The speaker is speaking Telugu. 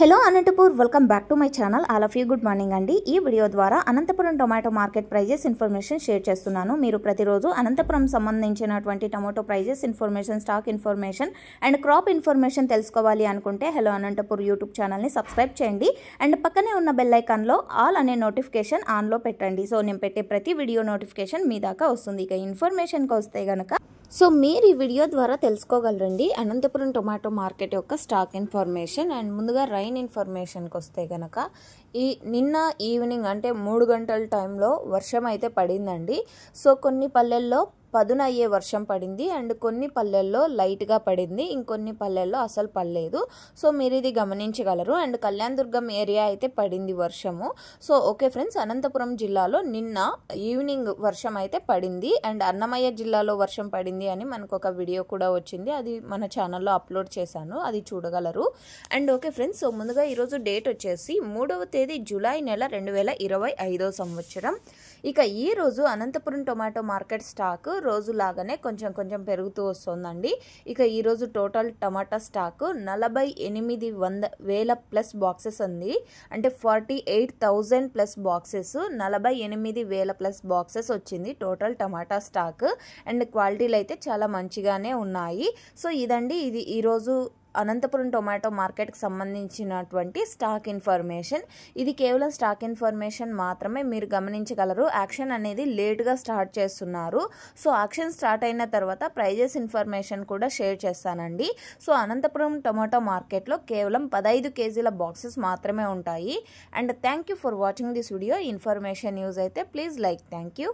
Hello Anantapur welcome back to my channel all of you good morning అండి। ఈ వీడియో ద్వారా Anantapuram tomato market prices information share చేస్తున్నాను। మీరు ప్రతిరోజు అనంతపురం సంబంధించినటువంటి tomato prices information, stock information and crop information తెలుసుకోవాలి అనుకుంటే హలో అనంతపూర్ యూట్యూబ్ ఛానల్ని సబ్స్క్రైబ్ చేయండి అండ్ పక్కనే ఉన్న బెల్ ఐకాన్లో ఆల్ అనే నోటిఫికేషన్ ఆన్లో పెట్టండి। సో నేను పెట్టే ప్రతి వీడియో నోటిఫికేషన్ మీ దాకా వస్తుంది। ఇక ఇన్ఫర్మేషన్కి వస్తే గనక మీరు ఈ వీడియో ద్వారా తెలుసుకోగలరండి అనంతపురం టొమాటో మార్కెట్ యొక్క స్టాక్ ఇన్ఫర్మేషన్ అండ్ ముందుగా రైన్ ఇన్ఫర్మేషన్కి వస్తే గనక నిన్న ఈవినింగ్ అంటే 3 గంటల టైంలో వర్షం అయితే పడిందండి। సో కొన్ని పల్లెల్లో పదున అయ్యే వర్షం పడింది అండ్ కొన్ని పల్లెల్లో లైట్గా పడింది, ఇంకొన్ని పల్లెల్లో అసలు పడలేదు। సో మీరు ఇది గమనించగలరు అండ్ కళ్యాణదుర్గం ఏరియా అయితే పడింది వర్షము। సో ఓకే ఫ్రెండ్స్, అనంతపురం జిల్లాలో నిన్న ఈవినింగ్ వర్షం అయితే పడింది అండ్ అన్నమయ్య జిల్లాలో వర్షం పడింది అని మనకు ఒక వీడియో కూడా వచ్చింది, అది మన ఛానల్లో అప్లోడ్ చేశాను, అది చూడగలరు। అండ్ ఓకే ఫ్రెండ్స్, సో ముందుగా ఈరోజు డేట్ వచ్చేసి 3వ తేదీ జూలై నెల 2025 సంవత్సరం। ఇక ఈరోజు అనంతపురం టొమాటో మార్కెట్ స్టాక్ రోజులాగానే కొంచెం పెరుగుతూ వస్తుందండి। ఇక ఈరోజు టోటల్ టమాటా స్టాక్ 48,000 ప్లస్ బాక్సెస్ ఉంది, అంటే 48,000 ప్లస్ బాక్సెస్, 48,000 ప్లస్ బాక్సెస్ వచ్చింది టోటల్ టమాటా స్టాక్ అండ్ క్వాలిటీలు అయితే చాలా మంచిగానే ఉన్నాయి। సో ఇదండి ఇది ఈరోజు అనంతపురం టొమాటో మార్కెట్కి సంబంధించినటువంటి స్టాక్ ఇన్ఫర్మేషన్। ఇది కేవలం స్టాక్ ఇన్ఫర్మేషన్ మాత్రమే, మీరు గమనించగలరు యాక్షన్ అనేది లేట్గా స్టార్ట్ చేస్తున్నారు। సో యాక్షన్ స్టార్ట్ అయిన తర్వాత ప్రైజెస్ ఇన్ఫర్మేషన్ కూడా షేర్ చేస్తానండి। సో అనంతపురం టొమాటో మార్కెట్లో కేవలం 15 కేజీల బాక్సెస్ మాత్రమే ఉంటాయి। And thank you for watching this video. Information use అయితే ప్లీజ్ లైక్, థ్యాంక్ యూ।